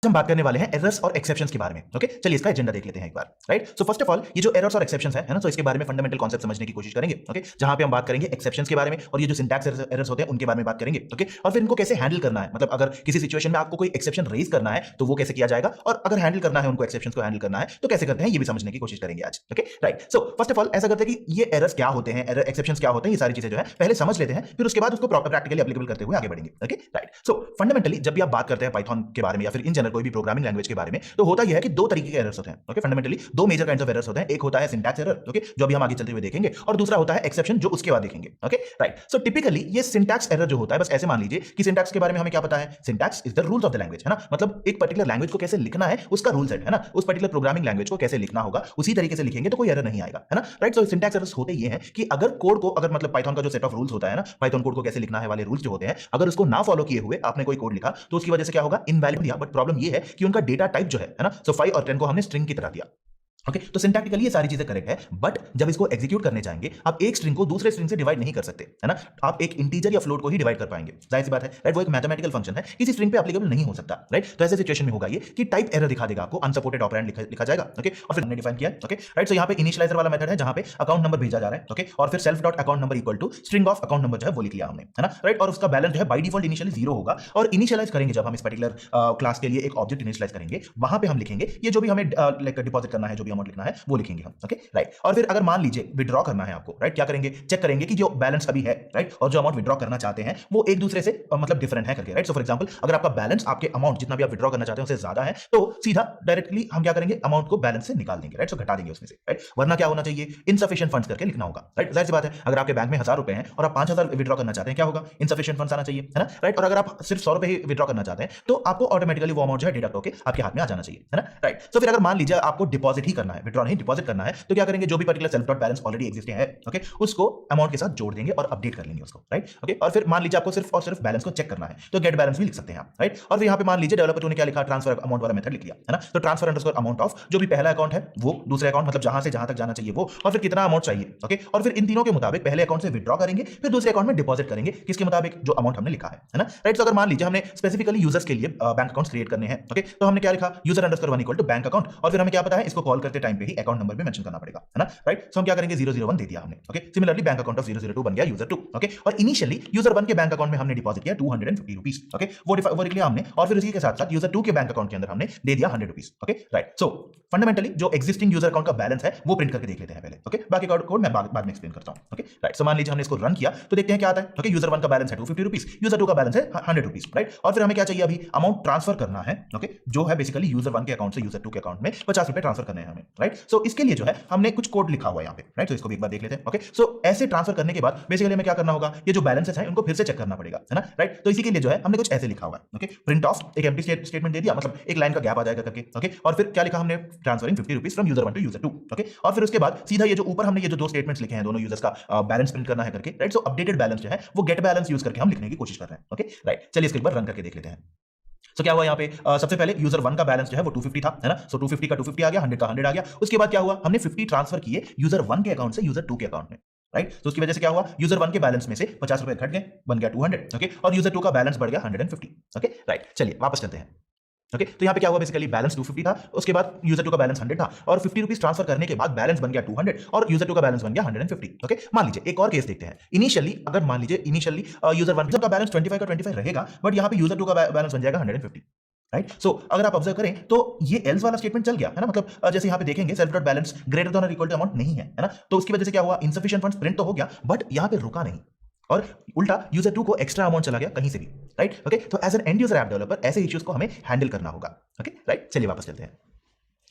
हम बात करने वाले हैं एरर्स और एक्सेप्शंस के बारे में। ओके, चलिए इसका एजेंडा देख लेते हैं एक बार। Right, so first of all ये जो एरर्स और एक्सेप्शंस है ना, तो इसके बारे में फंडामेंटल कॉन्सेप्ट समझने की कोशिश करेंगे। ओके, जहां पे हम बात करेंगे एक्सेप्शंस के बारे में और ये जो सिंटैक्स एरर्स होते हैं उनके बारे में बात करेंगे। ओके, और फिर इनको कैसे हैंडल करना है, मतलब अगर किसी सिचुएशन में आपको कोई एक्सेप्शन रेज करना है तो वो कैसे किया जाएगा, और अगर हैंडल करना है उनको एक्सेप्शंस को हैंडल करना है तो कैसे करते हैं, ये भी समझने की कोशिश करेंगे आज। Okay, right, so first of all ऐसा करते हैं कि ये एरर्स क्या होते हैं, एरर एक्सेप्शंस क्या होते हैं, ये सारी चीजें जो है पहले समझ लेते हैं, फिर उसके बाद उसको प्रैक्टिकली एप्लीकेबल करते हुए आगे बढ़ेंगे। ओके, राइट, सो फंडामेंटली जब भी आप बात करते हैं पाइथन के बारे में या फिर इन जनरल कोई भी प्रोग्रामिंग लैंग्वेज के बारे में, तो होता यह है कि दो तरीके के एरर्स होते हैं। ओके, फंडामेंटली दो मेजर काइंड्स ऑफ एरर्स होते हैं। एक होता है सिंटैक्स एरर, ओके, जो अभी हम आगे चलते हुए देखेंगे, और दूसरा होता है एक्सेप्शन, जो उसके बाद देखेंगे। ओके, राइट, सो टिपिकली ये सिंटैक्स एरर जो होता है, बस ऐसे मान लीजिए कि सिंटैक्स के बारे में हमें क्या पता है, syntax is the rules of the language, है ना, मतलब एक पर्टिकुलर लैंग्वेज को कैसे लिखना है उसका रूल सेट है ना, उस पर्टिकुलर प्रोग्रामिंग लैंग्वेज को कैसे लिखना होगा उसी तरीके से लिखेंगे तो कोई एरर नहीं आएगा, है ना। राइट, सो सिंटैक्स एरर्स होते ये हैं कि अगर कोड को, अगर मतलब पाइथन का जो सेट ऑफ रूल्स होता है ना, पाइथन कोड को कैसे लिखना है वाले रूल्स जो होते हैं, अगर उसको ना फॉलो किए हुए आपने कोई कोड लिखा तो उसकी वजह से क्या होगा, इनवैलिड दिया। बट प्रॉब्लम ये है कि उनका डेटा टाइप जो है ना, सो 5 और 10 को हमने स्ट्रिंग की तरह दिया। ओके, तो सिंटैक्टिकली ये सारी चीजें करेक्ट है, बट जब इसको एग्जीक्यूट करने जाएंगे आप एक स्ट्रिंग को दूसरे स्ट्रिंग से डिवाइड नहीं कर सकते, है ना, आप एक इंटीजर या फ्लोट को ही डिवाइड कर पाएंगे, जाहिर सी बात है। राइट, वो एक मैथमेटिकल फंक्शन है, किसी स्ट्रिंग पे एप्लीकेबल नहीं हो सकता। राइट, तो ऐसे सिचुएशन में होगा ये कि टाइप एरर दिखा देगा आपको, अनसपोर्टेड ऑपरेंड लिखा जाएगा। ओके, और फिर हमने डिफाइन किया। ओके, राइट, सो यहाँ पे इनिशियलाइजर वाला मेथड है जहां पे अकाउंट नंबर भेजा जा रहा है। ओके, और फिर self dot account number equal to string of account number जो है वो लिख लिया हमने, है ना। राइट, और उसका बैलेंस जो है बाय डिफॉल्ट इनिशियली 0 होगा, और इनिशियलाइज करेंगे जब हम इस पर्टिकुलर क्लास के लिए एक ऑब्जेक्ट इनिशियलाइज करेंगे, वहां पे हम लिखेंगे ये जो भी हमें लाइक डिपॉजिट करना है, जो भी अमाउंट लिखना है वो लिखेंगे हम। ओके, राइट, और फिर अगर मान लीजिए विड्रॉ करना है आपको, राइट, क्या करेंगे, चेक करेंगे कि जो बैलेंस अभी है, राइट, और जो अमाउंट विड्रॉ करना चाहते हैं वो एक दूसरे से मतलब डिफरेंट है करके। राइट, सो फॉर एग्जांपल अगर आपका बैलेंस आपके अमाउंट जितना भी आप विड्रॉ करना चाहते हैं उससे ज्यादा है तो सीधा डायरेक्टली हम क्या करेंगे, अमाउंट को बैलेंस से निकाल देंगे। राइट, सो घटा देंगे उसमें से। राइट, वरना क्या होना चाहिए, इनसफिशिएंट फंड्स करके लिखना होगा। राइट, जाहिर सी बात है, अगर आपके बैंक में 1000 रुपए हैं और आप 5000 विड्रॉ करना चाहते हैं, क्या होगा, इनसफिशिएंट फंड्स आना चाहिए, है ना। राइट, और अगर आप सिर्फ 100 रुपए ही विड्रॉ करना चाहते हैं तो आपको ऑटोमेटिकली वो अमाउंट जो है डिडक्ट होकर आपके हाथ में आ जाना चाहिए, है ना। राइट, तो फिर अगर मान लीजिए आपको डिपॉजिट ही करना है, विड्रॉ नहीं डिपॉजिट करना है, तो क्या करेंगे, जो भी particular self dot balance already exist है, ओके, उसको अमाउंट के साथ जोड़ देंगे और अपडेट कर लेंगे उसको। राइट, ओके, और फिर मान लीजिए आपको सिर्फ और सिर्फ बैलेंस को चेक करना है तो गेट बैलेंस भी लिख सकते हैं आप। राइट, और फिर यहाँ पे मान लीजिए डेवलपर ने क्या लिखा, ट्रांसफर अमाउंट वाला मेथड लिख लिया, है ना, तो ट्रांसफर अंडरस्कोर अमाउंट ऑफ जो भी पहला अकाउंट है वो दूसरे अकाउंट, मतलब जहां से जहां तक जाना चाहिए वो, और फिर कितना अमाउंट चाहिए। ओके, और फिर इन तीनों के मुताबिक पहले अकाउंट से विड्रॉ करेंगे, फिर दूसरे अकाउंट में डिपॉजिट करेंगे किसके मुताबिक, जो अमाउंट हमने लिखा है ना। राइट, तो अगर मान लीजिए हमने स्पेसिफिकली यूजर्स के लिए बैंक अकाउंट्स क्रिएट करने हैं, ओके, तो हमने क्या लिखा, user underscore 1 equal to bank account, और फिर हमें क्या पता है, इसको कॉल करते टाइम पे ही अकाउंट नंबर भी मेंशन करना पड़ेगा, है ना। राइट, सो हम क्या करेंगे, 001 दे दिया हमने। Okay, similarly bank account of 002 बन गया यूजर 2। ओके, और इनिशियली यूजर 1 के बैंक अकाउंट में हमने डिपॉजिट किया 250 रुपीस। ओके, वो लिख लिया हमने, और फिर उसी के साथ साथ यूजर 2 के बैंक अकाउंट के अंदर हमने दे दिया 100 रुपीस। ओके, राइट, सो फंडामेंटली जो एक्जिस्टिंग यूजर अकाउंट का बैलेंस है वो प्रिंट करके देख लेते हैं पहले। ओके, बाकी कोड मैं बाद में एक्सप्लेन करता हूं। ओके, राइट, सो मान लीजिए हमने इसको रन किया तो देखते हैं क्या आता है। ओके, यूजर 1 का बैलेंस है 250 रुपीस, यूजर 2 का बैलेंस है 100 रुपीस। राइट, और फिर हमें क्या चाहिए, अभी अमाउंट ट्रांसफर करना है। ओके, जो है बेसिकली यूजर 1 के अकाउंट से यूजर 2 के अकाउंट में 50 रुपए ट्रांसफर करने हैं हमें। राइट, सो इसके लिए जो है हमने कुछ कोड लिखा हुआ है यहाँ पे। राइट, तो इसको भी एक बार देख लेते हैं। ओके, सो ऐसे ट्रांसफर करने के बाद बेसिकली हमें क्या करना होगा, ये जो बैलेंसेस हैं उनको फिर से चेक करना पड़ेगा, है ना। राइट, तो इसी के लिए जो है हमने कुछ ऐसे लिखा हुआ है। ओके, प्रिंट ऑफ एक एम्प्टी स्टेटमेंट दे दिया, मतलब एक लाइन का गैप आ जाएगा करके। ओके, और फिर क्या लिखा हमने, transferring 50 rupees from user 1 to user 2। Okay, और फिर उसके बाद सीधा ये जो ऊपर हमने ये जो दो स्टेटमेंट्स लिखे हैं दोनों यूजर्स का बैलेंस प्रिंट करना है करके। राइट, सो अपडेटेड बैलेंस जो है वो गेट बैलेंस यूज करके हम लिखने की कोशिश कर रहे हैं। ओके, राइट, चलिए इसको एक बार रन करके देख लेते हैं। सो क्या हुआ यहाँ पे, सबसे पहले यूजर 1 का बैलेंस जो है वो 250 था, है ना, सो 250 का 250 आ गया, 100 का 100 आ गया। उसके बाद क्या हुआ, हमने 50 ट्रांसफर किए यूजर 1 के अकाउंट से यूजर 2 के अकाउंट में। राइट, तो उसकी वजह से क्या हुआ, यूजर 1 के बैलेंस में से 50 रुपए घट गए, बन गया 200। ओके, और यूजर 2 का बैलेंस बढ़ गया 150। ओके, राइट, चलिए वापस चलते हैं। ओके, तो यहाँ पे क्या हुआ, बेसिकली बैलेंस 250 था, उसके बाद यूजर 2 का बैलेंस 100 था, और 50 रुपीस ट्रांसफर करने के बाद बैलेंस बन गया 200 और यूजर 2 का बैलेंस बन गया 150। ओके, मान लीजिए एक और केस देखते हैं। इनिशियली अगर मान लीजिए इनिशियली यूजर 1 का बैलेंस 25 का 25 रहेगा, बट यहाँ पे यूजर 2 का बैलेंस बन जाएगा 150। राइट, सो अगर आप ऑब्जर्व करें तो ये एल्स वाला स्टेटमेंट चल गया, है ना, मतलब जैसे यहाँ पे देखेंगे self dot balance greater than और इक्वल टू अमाउंट नहीं है, है ना, तो उसकी वजह से क्या हुआ, इनसफिशिएंट फंड्स प्रिंट तो हो गया बट यहाँ पे रुका नहीं, और उल्टा यूजर 2 को एक्स्ट्रा अमाउंट चला गया कहीं से भी। राइट, ओके, तो as an end user app developer ऐसे इश्यूज को हमें हैंडल करना होगा। ओके, राइट, चलिए वापस चलते हैं।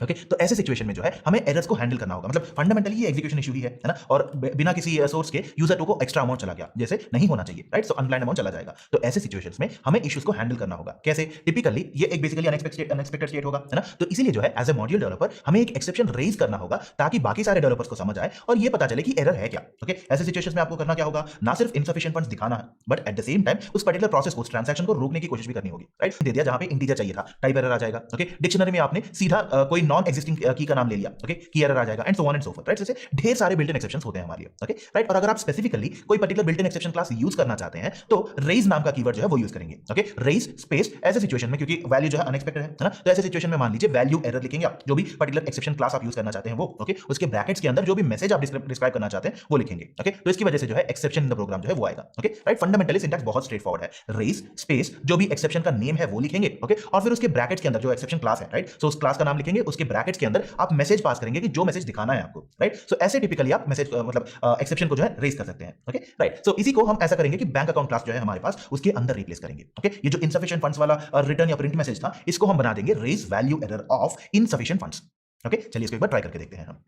ओके, तो ऐसे सिचुएशन में जो है हमें एरर्स को हैंडल करना होगा, मतलब फंडामेंटली ये एग्जीक्यूशन इशू ही है ना, और बिना किसी सोर्स के यूजर 2 को एक्स्ट्रा अमाउंट चला गया जैसे नहीं होना चाहिए। राइट, सो अनप्लान्ड अमाउंट चला जाएगा, तो ऐसे सिचुएशंस में हमें इश्यूज को हैंडल करना होगा। कैसे, टिपिकली ये एक बेसिकली अनएक्सपेक्टेड स्टेट होगा, है ना, तो इसीलिए जो है एज ए मॉड्यूल डेवलपर हमें एक एक्सेप्शन रेज करना होगा ताकि बाकी सारे डेवलपर्स को समझ आए और ये पता चले कि एरर है क्या। ओके, ऐसे सिचुएशंस में आपको करना क्या होगा, ना सिर्फ इनसफिशिएंट फंड्स दिखाना है but at the same time उस पर्टिकुलर प्रोसेस को, उस ट्रांजैक्शन को रोकने की कोशिश भी करनी होगी। राइट, दे दिया जहां पे इंटीजर चाहिए था, टाइप एरर आ जाएगा। ओके, डिक्शनरी में आपने सीधा कोई नॉन एग्जिस्टिंग की का नाम ले लिया, ओके, की एरर आ जाएगा and so on and so fourth, right. जैसे ढेर सारे बिल्ट इन एक्सेप्शंस होते हैं हमारे लिए, ओके, राइट। और अगर आप स्पेसिफिकली कोई particular built in exception class use करना चाहते हैं तो रेज नाम का कीवर्ड जो है वो यूज करेंगे, ओके, रेज स्पेस ऐसे सिचुएशन में, क्योंकि वैल्यू जो है अनएक्सपेक्टेड है ना, तो ऐसे सिचुएशन में मान लीजिए वैल्यू एरर लिखेंगे आप, जो भी पर्टिकुलर एक्सेप्शन क्लास आप यूज करना चाहते हैं वो, ओके, उसके ब्रैकेट्स के अंदर जो भी मैसेज आप डिस्क्राइब करना चाहते हैं वो लिखेंगे, ओके। तो इसकी वजह से जो है एक्सेप्शन इन द प्रोग्राम जो है वो आएगा, ओके, राइट। फंडामेंटली सिंटैक्स बहुत स्ट्रेट फॉरवर्ड है, रेज स्पेस जो भी एक्सेप्शन का नेम है वो लिखेंगे, ओके, और फिर उसके ब्रैकेट्स के अंदर जो एक्सेप्शन क्लास है, राइट, सो उस क्लास का नाम लिखेंगे, उसके ब्रैकेट्स के अंदर आप मैसेज पास करेंगे कि जो मैसेज दिखाना है आपको, राइट। सो ऐसे टिपिकली आप मैसेज मतलब एक्सेप्शन को जो है रेज कर सकते हैं, ओके, राइट। सो इसी को हम ऐसा करेंगे कि बैंक अकाउंट क्लास जो है हमारे पास उसके अंदर रिप्लेस करेंगे, ओके। ये जो इनसफिशिएंट फंड्स वाला रिटर्न या प्रिंट मैसेज था, इसको हम बना देंगे raise value error of insufficient funds, okay. चलिए इसको एक बार ट्राई करके देखते हैं हम,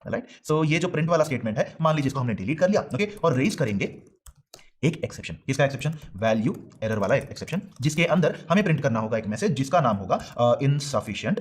राइट। सो ये जो प्रिंट वाला स्टेटमेंट है, मान लीजिए इसको हमने डिलीट कर लिया, ओके, और रेज करेंगे एक एक्सेप्शन। किसका एक्सेप्शन? वैल्यू एरर वाला एक्सेप्शन, जिसके अंदर हमें प्रिंट करना होगा एक मैसेज जिसका नाम होगा इनसफिशिएंट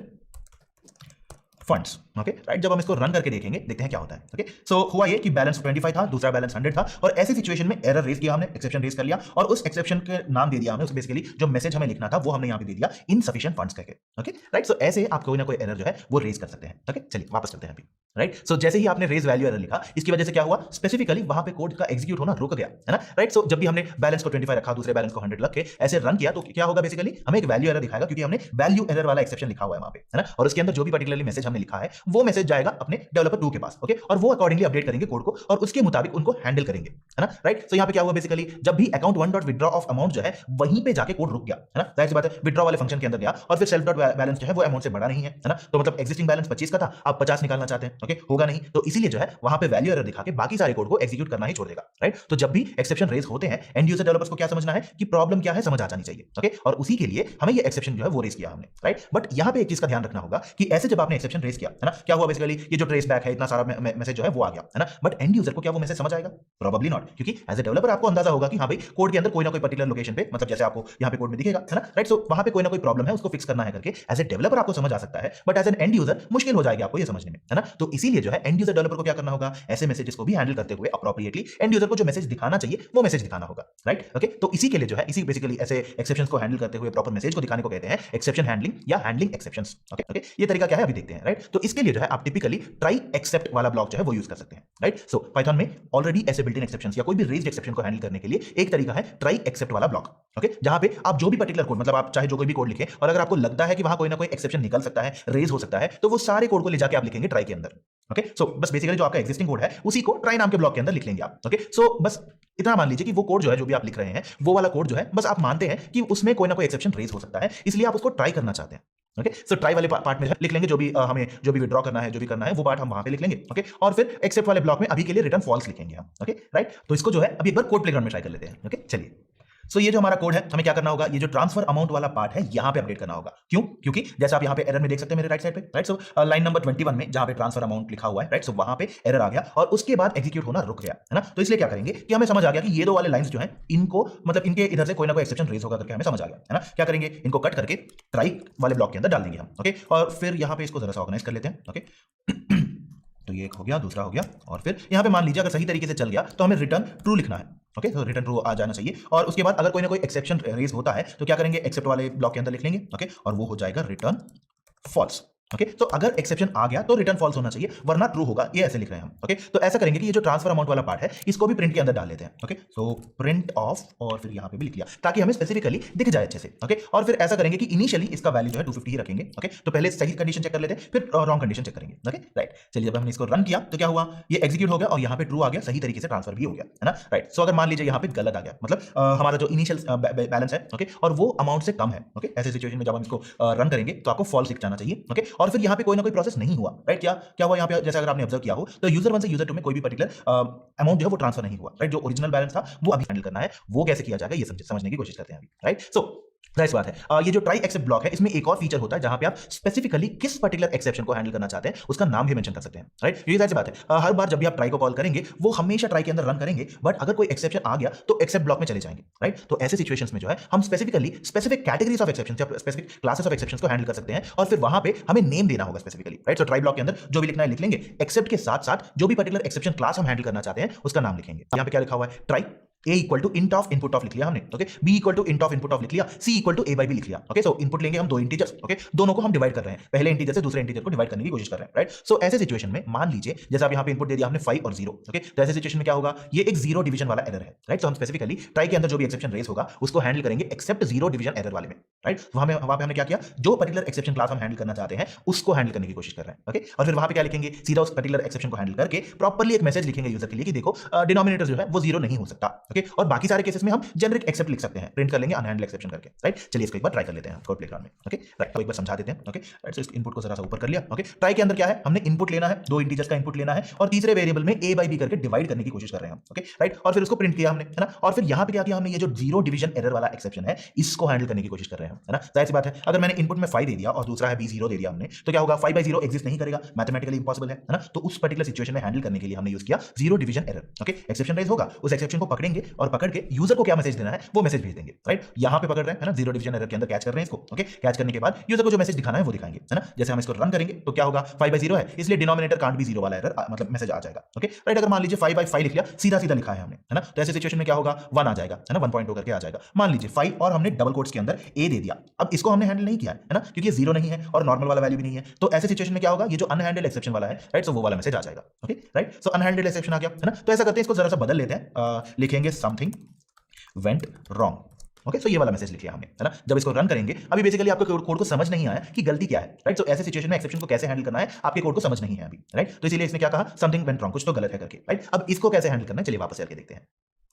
फंड्स, ओके, राइट। जब हम इसको रन करके देखेंगे, देखते हैं क्या होता है, ओके। सो हुआ ये कि बैलेंस 25 था, दूसरा बैलेंस 100 था, और ऐसी सिचुएशन में एरर रेज किया हमने, एक्सेप्शन रेज कर लिया, और उस एक्सेप्शन के नाम दे दिया हमने, उस बेसिकली जो मैसेज हमें लिखना था वो हमने यहाँ पे दे दिया इनसफिशिएंट फंड्स करके, ओके, राइट। सो ऐसे आप कोई ना कोई एरर जो है वो रेज कर सकते हैं, ओके। चलिए वापस करते हैं अभी, राइट। सो जैसे ही आपने रेज वैल्यू एरर लिखा, इसकी वजह से क्या हुआ, स्पेसिफिकली वहां पे कोड का एग्जीक्यूट होना रुक गया, है ना, राइट। सो जब भी हमने बैलेंस को 25 रखा, दूसरे बैलेंस को 100 रख के ऐसे रन किया, तो क्या होगा, बेसिकली हमें एक वैल्यू एरर दिखाएगा, क्योंकि हमने वैल्यू एरर वाला एक्सेप्शन लिखा हुआ है वहां पे, है ना, और उसके अंदर जो भी पर्टिकुलरली मैसेज हमने लिखा है वो मैसेज जाएगा अपने डेवलपर 2 के पास, ओके, और वो अकॉर्डिंगली अपडेट करेंगे कोड को और उसके मुताबिक उनको हैंडल करेंगे, है ना, राइट। सो यहाँ पे क्या हुआ, बेसिकली जब भी account 1 dot withdraw of amount जो है वहीं पे जाके कोड रुक गया, है ना, जाहिर सी बात है, विड्रॉ वाले फंक्शन के अंदर गया और फिर सेल्फ डॉट बैलेंस जो है वो अमाउंट से बड़ा नहीं है ना, तो मतलब एक्जिस्टिंग बैलेंस 25 का था, आप 50 निकालना चाहते हैं, ओके, होगा नहीं, तो इसीलिए जो है वहां पे वैल्यू एरर दिखा के बाकी सारे कोड को एग्जीक्यूट करना ही छोड़ देगा, राइट। तो जब भी एक्सेप्शन रेज होते हैं, एंड यूजर डेवलपर्स को क्या समझना है कि प्रॉब्लम क्या है, समझ आ जानी चाहिए, ओके, और उसी के लिए हमें ये एक्सेप्शन जो है वो रेज किया हमने, राइट। बट यहाँ पे एक चीज का ध्यान रखना होगा कि ऐसे जब आपने एक्सेप्शन रेज किया, है ना, क्या हुआ, बेसिकली ये जो ट्रेस बैक है, इतना सारा मैसेज जो है वो आ गया, है ना, बट एंड यूजर को क्या वो मैसेज समझ आएगा? प्रोबेबली नॉट, क्योंकि एज ए डेवलपर आपको अंदाजा होगा कि हाँ भाई कोड के अंदर कोई ना कोई पर्टिकुलर लोकेशन पे, मतलब जैसे आपको यहाँ पे कोड में दिखेगा, है ना, राइट। सो वहां पे कोई ना कोई प्रॉब्लम है, उसको फिक्स करना है करके एज ए डेवलपर आपको समझ आ सकता है, but as an end user मुश्किल हो जाएगी आपको ये समझने में, है ना। तो इसीलिए जो है एंड यूजर डेवलपर को क्या करना होगा, ऐसे मैसेजेस को भी हैंडल करते हुए अप्रोप्रिएटली एंड यूजर को जो मैसेज दिखाना चाहिए वो मैसेज दिखाना होगा, राइट, ओके। तो इसी के लिए जो है, इसी बेसिकली ऐसे एक्सेप्शंस को हैंडल करते हुए प्रॉपर मैसेज को दिखाने को कहते हैं एक्सेप्शन हैंडलिंग या हैंडलिंग एक्सेप्शंस, ओके, ओके। ये तरीका क्या है अभी देखते हैं, राइट। तो इसके लिए जो है आप टिपिकली ट्राई एक्सेप्ट वाला ब्लॉक जो है वो यूज कर सकते हैं, राइट। सो पाइथन में ऑलरेडी ऐसे बिल्ट इन एक्सेप्शंस या कोई भी रेज्ड एक्सेप्शन को हैंडल करने के लिए एक तरीका है ट्राई एक्सेप्ट वाला ब्लॉक, ओके, जहां पे आप जो भी पर्टिकुलर कोड, मतलब आप चाहे जो कोई भी कोड लिखें, और अगर आपको लगता है कि वहां कोई ना कोई एक्सेप्शन निकल सकता है, रेज हो सकता है, तो वो सारे कोड को ले जाके आप लिखेंगे ट्राई के अंदर, ओके। सो बस बेसिकली जो आपका एक्जिस्टिंग कोड है उसी को ट्राई नाम के ब्लॉक के अंदर लिख लेंगे आप, ओके। सो बस इतना मान लीजिए कि वो कोड जो है, जो भी आप लिख रहे हैं, वो वाला कोड जो है, बस आप मानते हैं कि उसमें कोई ना कोई एक्सेप्शन रेज हो सकता है, इसलिए आप उसको ट्राई करना चाहते हैं, ओके। सो ट्राई वाले पार्ट में लिख लेंगे जो भी हमें जो भी विड्रॉ करना है, जो भी करना है वो पार्ट हम वहां पे लिख लेंगे, ओके। और फिर एक्सेप्ट वाले ब्लॉक में अभी के लिए रिटर्न फॉल्स लिखेंगे हम, ओके, राइट। तो इसको जो है अभी एक बार कोड प्लेग्राउंड में ट्राई कर लेते हैं, ओके, चलिए। सो ये जो हमारा कोड है, हमें क्या करना होगा, ये जो ट्रांसफर अमाउंट वाला पार्ट है यहां पे अपडेट करना होगा। क्यों? क्योंकि जैसा आप यहां पे एरर में देख सकते हैं मेरे राइट साइड पे, राइट। सो लाइन नंबर 21 में जहां पे ट्रांसफर अमाउंट लिखा हुआ है, राइट, सो वहां पे एरर आ गया और उसके बाद एग्जीक्यूट होना रुक गया, है ना। तो इसलिए क्या करेंगे कि हमें समझ आ गया कि ये दो वाले लाइंस जो है, इनको मतलब इनके इधर से कोई ना कोई एक्सेप्शन रेज होगा करके हमें समझ आ गया, है ना। क्या करेंगे, इनको कट करके ट्राई वाले ब्लॉक के अंदर डाल देंगे हम, ओके। और फिर यहां पे इसको जरा सा ऑर्गेनाइज कर लेते हैं, ओके। तो ये एक हो गया, दूसरा हो गया, और फिर यहां पे मान लीजिए अगर सही तरीके से चल गया तो हमें रिटर्न ट्रू लिखना है, ओके। तो रिटर्न ट्रू आ जाना चाहिए, और उसके बाद अगर कोई ना कोई एक्सेप्शन रेज होता है तो क्या करेंगे, एक्सेप्ट वाले ब्लॉक के अंदर लिख लेंगे, ओके, और वो हो जाएगा रिटर्न फॉल्स, ओके। तो अगर एक्सेप्शन आ गया तो रिटर्न फॉल्स होना चाहिए, वरना ट्रू होगा, ये ऐसे लिख रहे हैं हम, ओके। तो ऐसा करेंगे कि ये जो ट्रांसफर अमाउंट वाला पार्ट है इसको भी प्रिंट के अंदर डाल लेते हैं, ओके। सो प्रिंट ऑफ, और फिर यहां पे भी लिख लिया ताकि हमें स्पेसिफिकली दिख जाए अच्छे से, ओके। और फिर ऐसा करेंगे कि इनिशियली इसका वैल्यू जो है 250 ही रखेंगे, ओके। तो पहले सही कंडीशन चेक कर लेते हैं, फिर रॉन्ग कंडीशन चेक करेंगे, ओके, राइट। चलिए, जब हमने इसको रन किया तो क्या हुआ, ये एग्जीक्यूट हो गया और यहाँ पे ट्रू आ गया, सही तरीके से ट्रांसफर भी हो गया, है ना, राइट। सो अगर मान लीजिए यहाँ पे गलत आ गया, मतलब हमारा जो इनिशियल बैलेंस है, ओके, और वो अमाउंट से कम है, ओके, ऐसे सिचुएशन में जब हम इसको रन करेंगे तो आपको फॉल्स दिख जाना चाहिए, ओके। और फिर यहाँ पे कोई ना कोई प्रोसेस नहीं हुआ, राइट। क्या हुआ यहाँ पे, जैसे अगर आपने ऑब्जर्व किया हो तो यूजर 1 से यूजर 2 में कोई भी पर्टिकुलर अमाउंट जो है वो ट्रांसफर नहीं हुआ, राइट। जो ओरिजिनल बैलेंस था वो अभी हैंडल करना है, वो कैसे किया जाएगा ये समझने की कोशिश करते हैं अभी, राइट। सो जाहिर बात है, ये जो ट्राई एक्सेप्ट ब्लॉक है इसमें एक और फीचर होता है जहां पे आप स्पेसिफिकली किस पर्टिकुलर एक्सेप्शन को हैंडल करना चाहते हैं उसका नाम भी मेंशन कर सकते हैं, राइट। ये जाहिर सी बात है, हर बार जब भी आप ट्राई को कॉल करेंगे वो हमेशा ट्राई के अंदर रन करेंगे, बट अगर कोई एक्सेप्शन आ गया तो एक्सेप्ट ब्लॉक में चले जाएंगे, राइट। तो ऐसे सिचुएशंस में जो है हम specifically specific categories of exceptions या स्पेसिफिक क्लासेस ऑफ एक्सेप्शंस को हैंडल कर सकते हैं, और फिर वहां पे हमें नेम देना होगा specifically, right. So try block के अंदर जो भी लिखना है लिख लेंगे, एक्सेप्ट के साथ साथ जो भी पर्टिकुलर एक्सेप्शन क्लास हम हैंडल करना चाहते हैं उसका नाम लिखेंगे। यहाँ पे क्या लिखा हुआ है, try, a equal to int of input of लिख लिया हमने, okay, b equal to int of input of लिख लिया, c equal to a by B लिख लिया, ओके। सो इनपुट लेंगे हम दो इंटीजर्स, ओके, दोनों को हम डिवाइड कर रहे हैं, पहले इंटीजर से दूसरे इंटीजर को डिवाइड करने की कोशिश कर रहे हैं, राइट। सो ऐसे सिचुएशन में मान लीजिए जैसे आप यहाँ पे इनपुट दे दिया हमने 5 और 0, ओके, तो ऐसे सिचुएशन में क्या होगा, ये एक जीरो डिवीजन वाला एरर है, राइट। सो हम स्पेसिफिकली ट्राई के अंदर जो भी एक्सेप्शन रेज होगा उसको हैंडल करेंगे एक्सेप्ट जीरो डिवीजन एरर वाले में, राइट। वहां पे हमने क्या किया, जो पर्टिकुलर एक्सेप्शन क्लास हम हैंडल करना चाहते हैं उसको हैंडल करने की कोशिश कर रहे हैं, ओके। और फिर वहां पे क्या लिखेंगे, सीधा उस पर्टिकुलर एक्सेप्शन को हैंडल करके प्रॉपर्ली एक मैसेज लिखेंगे यूजर के लिए कि देखो डिनोमिनेटर जो है वो जीरो नहीं हो सकता, ओके। और बाकी सारे केसेस में हम जेनरिक एक्सेप्ट लिख सकते हैं, प्रिंट कर लेंगे अनहैंडल एक्सेप्शन करके, राइट। चलिए इसको एक बार ट्राई कर लेते हैं कोड प्लेग्राउंड में, ओके, राइट। तो एक बार समझा देते हैं, ओके, राइट। सो इस इनपुट को जरा सा ऊपर कर लिया, ओके। ट्राई के अंदर क्या है, हमने इनपुट लेना है, दो इंटीजर्स का इनपुट लेना है और तीसरे वेरिएबल में a बाई बी करके डिवाइड करने की कोशिश कर रहे हैं हम, ओके, राइट। और फिर उसको प्रिंट किया हमने, है ना। और फिर यहां पे क्या किया हमने, ये जो जीरो डिवीजन एरर वाला एक्सेप्शन है इसको हैंडल करने की कोशिश कर रहे हैं, है ना। जाहिर सी बात है, अगर मैंने इनपुट में 5 दे दिया और दूसरा है b 0 दे दिया हमने, तो क्या होगा, 5 बाई 0 एग्जिस्ट नहीं करेगा, मैथमेटिकली इंपॉसिबल है ना। तो उस पर्टिकुलर सिचुएशन में हैंडल करने के लिए हमने यूज किया zero division error, okay. Exception raise होगा, उस एक्सेप्शन को पकड़ेंगे और पकड़ के यूजर को क्या मैसेज देना है वो मैसेज भेज देंगे, राइट। यहां पे पकड़ रहे हैं, है ना, जीरो डिवीजन एरर के अंदर कैच कर रहे हैं इसको, ओके। कैच करने के बाद यूजर को जो मैसेज दिखाना है वो दिखाएंगे, है ना। जैसे हम इसको रन करेंगे तो क्या होगा, 5 बाई 0 है इसलिए डिनोमिनेटर कांट बी 0 वाला एरर मतलब मैसेज आ जाएगा, ओके, राइट। अगर मान लीजिए 5 बाई 5 लिख लिया, सीधा सीधा लिखा है हमने, है ना, तो ऐसे सिचुएशन में क्या होगा, 1 आ जाएगा, है ना, 1.2 करके आ जाएगा। मान लीजिए 5 और हमने डबल कोट्स के अंदर a दे दिया, अब इसको हमने हैंडल नहीं किया है ना, क्योंकि ये जीरो नहीं है और नॉर्मल वाला वैल्यू भी नहीं है। तो ऐसे सिचुएशन में क्या होगा, ये जो अनहैंडल्ड एक्सेप्शन वाला है, राइट, सो वो वाला मैसेज आ जाएगा, ओके, राइट। सो अनहैंडल्ड एक्सेप्शन आ गया, है ना। तो ऐसा करते हैं, इसको जरा सा बदल लेते हैं, लिखेंगे समथिंग वेंट रॉन्ग, ओके। सो ये वाला मैसेज लिखिए हमने, है ना। जब इसको रन करेंगे, अभी बेसिकली आपको कोड को समझ नहीं आया कि गलती क्या है, राइट। सो ऐसे सिचुएशन में एक्सेप्शन को कैसे हैंडल करना है आपके कोड को समझ नहीं है अभी, राइट। तो इसीलिए इसने क्या कहा, समथिंग वेंट रॉन्ग, कुछ तो गलत है करके, राइट। अब इसको कैसे हैंडल करना है, चलिए वापस करके देखते हैं,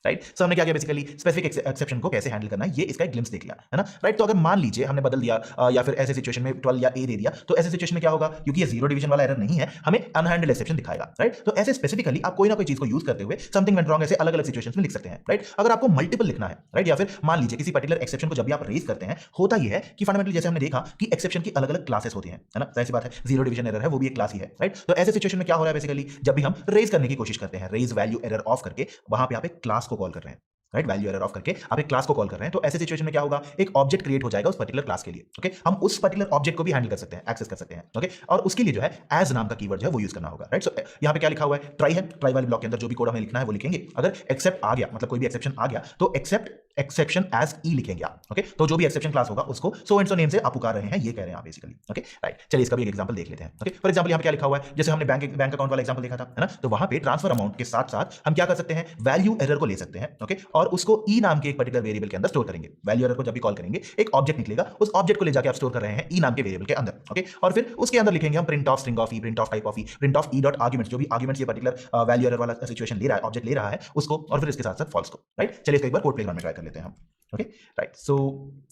राइट। सो हमने क्या किया, बेसिकली स्पेसिफिक एक्सेप्शन को कैसे हैंडल करना है ये इसका एक ग्लिम्स देख लिया, है ना, राइट। तो अगर मान लीजिए हमने बदल दिया या फिर ऐसे सिचुएशन में 12 या a दे दिया, तो ऐसे सिचुएशन में क्या होगा, क्योंकि ये जीरो डिवीजन वाला एरर नहीं है, हमें अनहैंडल्ड एक्सेप्शन दिखाएगा, राइट। तो ऐसे स्पेसिफिकली आप कोई ना कोई चीज को यूज करते हुए समथिंग वेंट रॉन्ग ऐसे अलग अलग सिचुएशंस में लिख सकते हैं, राइट। अगर आपको मल्टीपल लिखना है, राइट, या फिर मान लीजिए किसी पर्टिकुलर एक्सेप्शन को जब भी आप रेज करते हैं, होता यह है कि फंडामेंटली जैसे हमने देखा कि एक्सेप्शन की अलग अलग क्लासेस होती हैं, है ना, ऐसी बात है, जीरो डिवीजन एरर है वो भी एक क्लास ही है, राइट। तो ऐसे सिचुएशन में क्या हो रहा है, बेसिकली जब भी हम रेज करने की कोशिश करते हैं, रेज वैल्यू एरर ऑफ करके, वहां पे आप एक क्लास को कॉल कर रहे हैं, राइट, वैल्यू एरर ऑफ करके आप एक क्लास को कॉल कर रहे हैं। तो ऐसे सिचुएशन में क्या होगा, एक ऑब्जेक्ट क्रिएट हो जाएगा उस पर्टिकुलर क्लास के लिए, ओके। हम उस पर्टिकुलर ऑब्जेक्ट को भी हैंडल कर सकते हैं, एक्सेस कर सकते हैं, ओके। और उसके लिए जो है एज नाम का कीवर्ड जो है वो यूज करना होगा, राइट। सो यहाँ पे क्या लिखा हुआ है, ट्राई है, ट्राई वाले ब्लॉक के अंदर जो भी कोड हमें लिखना है वो लिखेंगे। अगर एक्सेप्ट आ गया, मतलब कोई भी एक्सेप्शन आ गया, तो एक्सेप्ट एक्सेप्शन एज ई लिखेंगे आप, ओके। तो जो भी एक्सेप्शन क्लास होगा उसको सो एंड सो नेम से आप पुकार रहे हैं, ये कह रहे हैं आप बेसिकली, ओके, राइट। चलिए इसका भी एक एग्जांपल देख लेते हैं, ओके। फॉर एग्जांपल यहाँ पे क्या लिखा हुआ है, जैसे हमने बैंक अकाउंट वाला एग्जांपल देखा था, है ना। तो वहां पे ट्रांसफर अमाउंट के साथ साथ हम क्या कर सकते हैं, वैल्यू एरर को ले सकते हैं, ओके, और उसको ई नाम के एक पर्टिकुलर वेरिएबल के अंदर स्टोर करेंगे। वैल्यू एरर को जब भी कॉल करेंगे एक ऑब्जेक्ट निकलेगा, उस ऑब्जेक्ट को ले जाके आप स्टोर कर रहे हैं ई नाम के वेरिएबल के अंदर, ओके। और फिर उसके अंदर लिखेंगे हम print of string of E, print of type of E, print of E dot arguments, जो भी आर्गुमेंट्स ये पर्टिकुलर वैल्यू एरर वाला सिचुएशन ले रहा है, ऑब्जेक्ट ले रहा है उसको, और फिर इसके साथ साथ फॉल्स को, राइट। चलिए इसको एक बार कोड प्लेग्राउंड में ट्राई कर लेते हैं हम, ओके, राइट। सो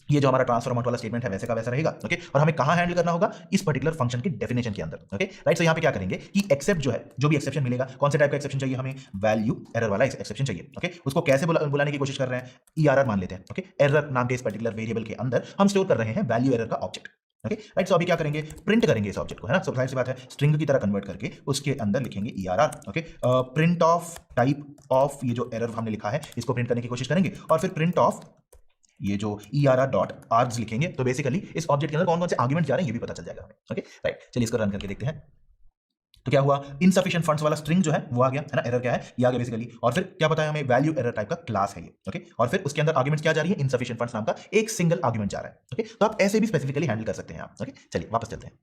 ये जो हमारा ट्रांसफर अमाउंट वाला स्टेटमेंट है वैसे का वैसा रहेगा, ओके। और हमें कहां हैंडल करना होगा, इस पर्टिकुलर फंक्शन के डेफिनेशन के अंदर, ओके, राइट। सो यहां पे क्या करेंगे कि एक्सेप्ट जो है, जो भी एक्सेप्शन मिलेगा, कौन से टाइप का एक्सेप्शन चाहिए हमें, वैल्यू एरर वाला एक्सेप्शन चाहिए, ओके। उसको कैसे बुलाने की कोशिश कर रहे हैं, ERR मान लेते हैं, ओके। एरर नाम के इस पर्टिकुलर वेरिएबल के अंदर हम स्टोर कर रहे हैं वैल्यू एरर का ऑब्जेक्ट, ओके, राइट। सो अभी क्या करेंगे, प्रिंट करेंगे इस ऑब्जेक्ट को, है ना। सो जाहिर सी बात है, स्ट्रिंग की तरह कन्वर्ट करके उसके अंदर लिखेंगे ERR, okay. Print of type of, ये जो एरर हमने लिखा है इसको प्रिंट करने की कोशिश करेंगे, और फिर प्रिंट ऑफ ये जो ERR डॉट आर्ग्स लिखेंगे। तो बेसिकली इस ऑब्जेक्ट के अंदर कौन कौन से आर्गुमेंट जा रहे हैं ये भी पता चल जाएगा हमें, ओके, राइट। चलिए इसको रन करके देखते हैं। तो क्या हुआ, इनसफिशिएंट फंड्स वाला स्ट्रिंग जो है वो आ गया, है ना, एरर क्या है ये आ गया बेसिकली। और फिर क्या पता है हमें, वैल्यू एरर टाइप का क्लास है ये, ओके। और फिर उसके अंदर आर्गुमेंट्स क्या जा रही है, इनसफिशिएंट फंड्स नाम का एक सिंगल आर्गुमेंट जा रहा है, ओके। तो आप ऐसे भी स्पेसिफिकली हैंडल कर सकते हैं आप, ओके। चलिए वापस चलते हैं,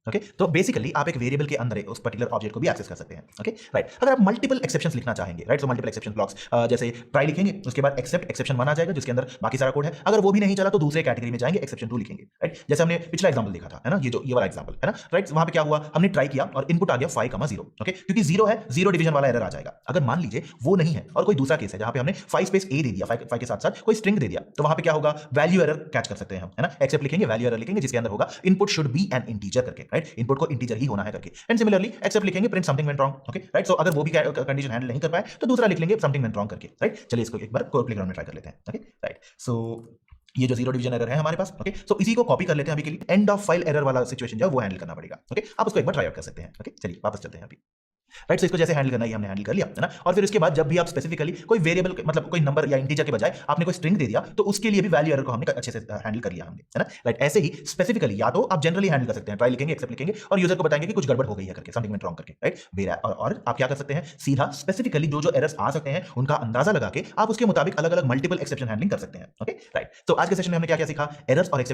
ओके। तो बेसिकली आप एक वेरिएबल के अंदर उस पर्टिकुलर ऑब्जेक्ट को भी एक्सेस कर सकते हैं, ओके, राइट। अगर आप मल्टीपल एक्सेप्शंस लिखना चाहेंगे, राइट, तो मल्टीपल एक्सेप्शन ब्लॉक्स, जैसे ट्राई लिखेंगे, उसके बाद एक्सेप्ट एक्सेप्शन 1 आ जाएगा जिसके अंदर बाकी सारा कोड है। अगर वो भी नहीं चला तो दूसरे कैटेगरी में जाएंगे, एक्सेप्शन 2 लिखेंगे, राइट। जैसे हमने पिछला एग्जांपल देखा था, है ना, ये वाला एग्जांपल, है ना, राइट। वहां पे क्या हुआ, हमने ट्राई किया और इनपुट आ गया 5,0, ओके, क्योंकि 0 है, जीरो डिवीजन वाला एरर आ जाएगा। अगर मान लीजिए वो नहीं है और कोई दूसरा केस है जहां पे हमने 5 स्पेस a दे दिया, 5 के साथ साथ कोई स्ट्रिंग दे दिया, तो वहां पे क्या होगा, वैल्यू एरर कैच कर सकते हैं हम, है ना। एक्सेप्ट लिखेंगे, वैल्यू एरर लिखेंगे जिसके अंदर होगा input should be an integer करके, राइट, इनपुट को इंटीजर ही होना है करके। एंड सिमिलरली एक्सेप्ट लिखेंगे, print something went wrong, okay, right. So अगर वो भी कंडीशन हैंडल नहीं कर पाए तो दूसरा लिख लेंगे समथिंग वेंट रॉन्ग करके, राइट। चलिए इसको एक बार कोड प्लेग्राउंड में ट्राई कर लेते हैं, ओके, राइट। सो ये जो जीरो डिवीजन एरर है हमारे पास, ओके। सो इसी को कॉपी कर लेते हैं अभी के लिए, एंड ऑफ फाइल एरर वाला सिचुएशन जो है वो हैंडल करना पड़ेगा, ओके। आप उसको एक बार ट्राई आउट कर सकते हैं, ओके। चलिए वापस चलते हैं अभी, राइट। सो इसको जैसे हैंडल करना है ये हमने हैंडल कर लिया, है ना। और फिर उसके बाद जब भी आप स्पेसिफिकली कोई वेरिएबल मतलब कोई नंबर या इंटीजर के बजाय आपने कोई स्ट्रिंग दे दिया तो उसके लिए भी वैल्यू एरर को हमने अच्छे से हैंडल कर लिया हमने, है ना। राइट। ऐसे ही स्पेसिफिकली या तो आप जनरली हैंडल कर सकते हैं, ट्राई लिखेंगे, एक्सेप्ट लिखेंगे और यूजर को बताएंगे कि कुछ गड़बड़ हो गई है करके, समथिंग वेंट रॉन्ग करके, राइट। और आप क्या कर सकते हैं, सीधा स्पेसिफिकली जो जो एरर्स आ सकते हैं उनका अंदाजा लगा के आप उसके मुताबिक अलग अलग मल्टीपल एक्सेप्शन हैंडलिंग कर सकते हैं। Okay, right. तो आज के सेशन में हमने क्या क्या सीखा, एरर्स और एक्सेप्शन